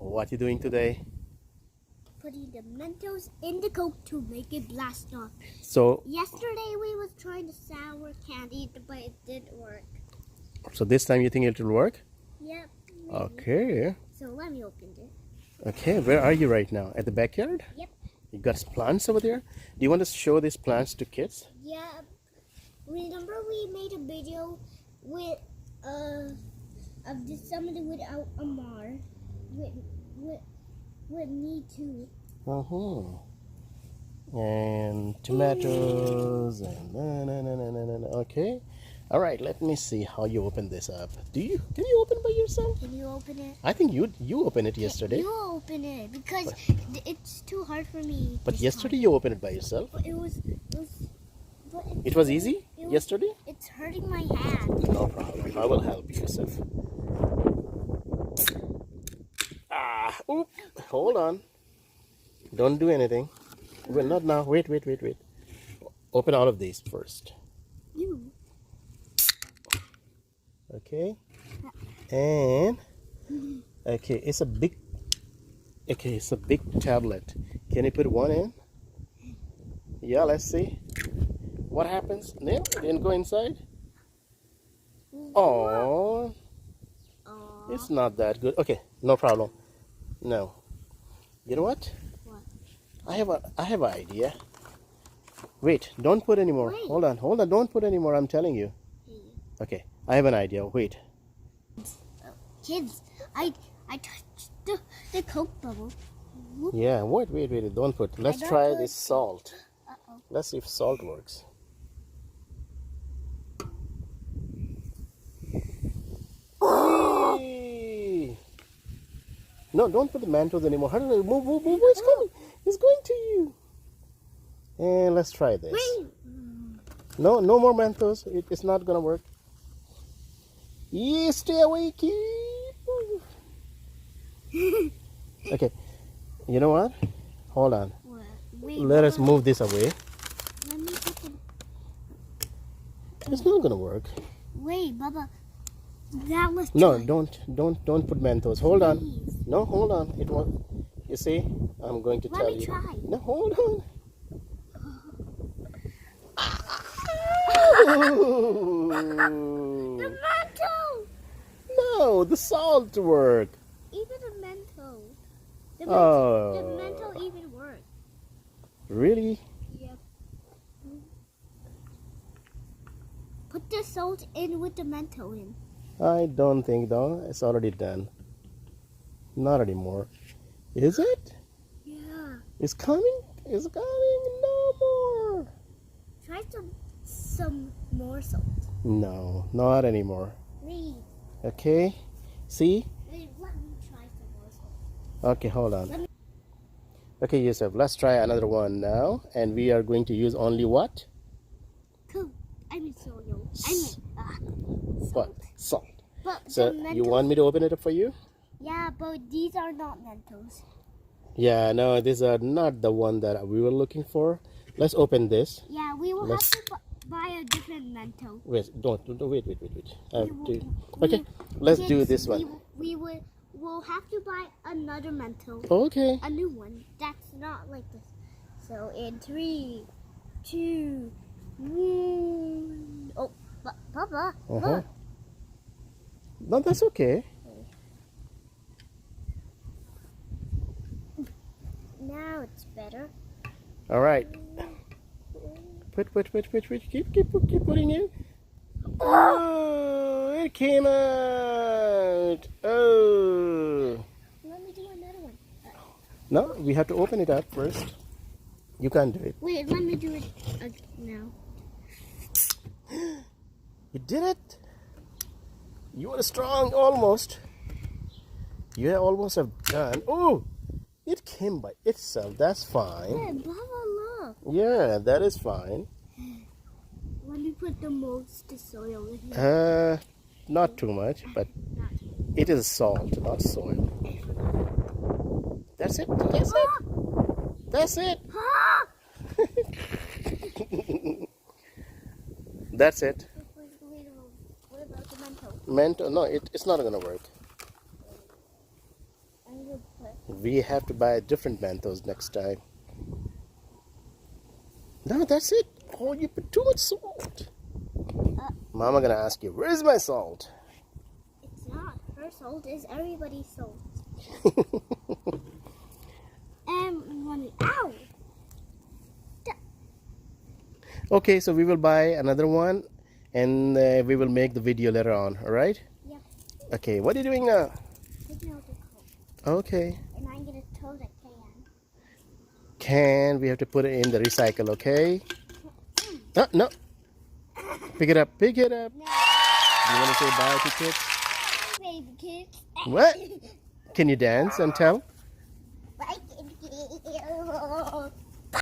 What you doing today? Putting the Menthos in the Coke to make it blast off. So Yesterday we was trying the sour candy, but it didn't work. so this time you think it will work? Yep. Maybe. Okay. So let me open it. Okay, where are you right now? At the backyard? Yep. You got plants over there? Do you want to show these plants to kids? Yeah. Remember we made a video with of this somebody without a mar with me too. And tomatoes and okay. All right, let me see how you open this up. Can you open by yourself? Can you open it? I think you opened it yesterday. You open it because it's too hard for me. But yesterday you opened it by yourself. But It was easy yesterday? It's hurting my hand. No problem. I will help you, Yousuf. Oop. Hold on. Don't do anything. Well, not now. Wait. Open all of these first. You. Okay. And okay, it's a big tablet. Can you put one in? Yeah, let's see. What happens? No, it didn't go inside. Oh, it's not that good. Okay, no problem. No. You know what? What? I have an idea. Wait, don't put any more. Wait. Hold on. Don't put any more. I'm telling you. Okay, I have an idea. Wait. Kids, I touched the Coke bubble. Whoop. Yeah, wait. Don't put. Let's try this salt. Uh-oh. Let's see if salt works. Hey! No, don't put the Menthos anymore. How do I move? It's coming. It's going to you. And let's try this. Wait. No more Menthos. It's not gonna work. Yeah, stay away, kid. Okay. You know what? Hold on. What? Wait, Let us Baba, move this away. Let me put the... It's not gonna work. Wait, Baba. That was No, try. don't put Menthos. Hold on. Please. No, hold on. It won't. You see, I'm going to Let tell me you. try. No, hold on. The Menthos! No, the salt work. Even the Menthos. The Oh. Menthos even work. Really? Yep. Put the salt in with the Menthos in. I don't think though. It's already done. Not anymore. Is it? Yeah. It's coming? It's coming. No more. Try some more salt. No, not anymore. Please. Okay. See? Wait, let me try some more salt. Okay, hold on. Okay, Yousuf, let's try another one now. And we are going to use only what? Cool. I mean soil. I mean salt. What? Salt. But So the you Menthos, want me to open it up for you? yeah, but these are not Menthos. Yeah, no, these are not the one that we were looking for. Let's open this. Yeah, we will have to buy a different Menthos. Wait, don't wait. I have to. We- Okay, let's do kids, this one. We'll have to buy another Menthos. Okay. A new one that's not like this. So in 3, 2, 1. Oh, Papa, look. No, that's okay. Now it's better. All right. Put. Keep putting in. Oh, it came out. Oh. Let me do another one. No, we have to open it up first. You can't do it. Wait, let me do it now. You did it. You are strong, almost. You almost have done. Oh, it came by itself. That's fine. Hey, Baba, look. Yeah, that is fine. Let me put the most soil in here. Not too much, but it is salt, not soil. That's it. That's it. Ah! That's it. What about the Menthos? No, it's not gonna work. I'm gonna put We have to buy different Menthos next time. No, that's it. Oh, you put too much salt. Mama gonna ask you, where's my salt? It's not her salt, it's everybody's salt. Ow! Okay, so we will buy another one and we will make the video later on, alright? Yeah. Okay, what are you doing now? Taking out the coat. Okay. And I'm gonna throw the We have to put it in the recycle, okay? Oh, no. Pick it up, pick it up. No. You want to say bye to kids? Baby kids. What? Can you dance and tell? Bye, kids.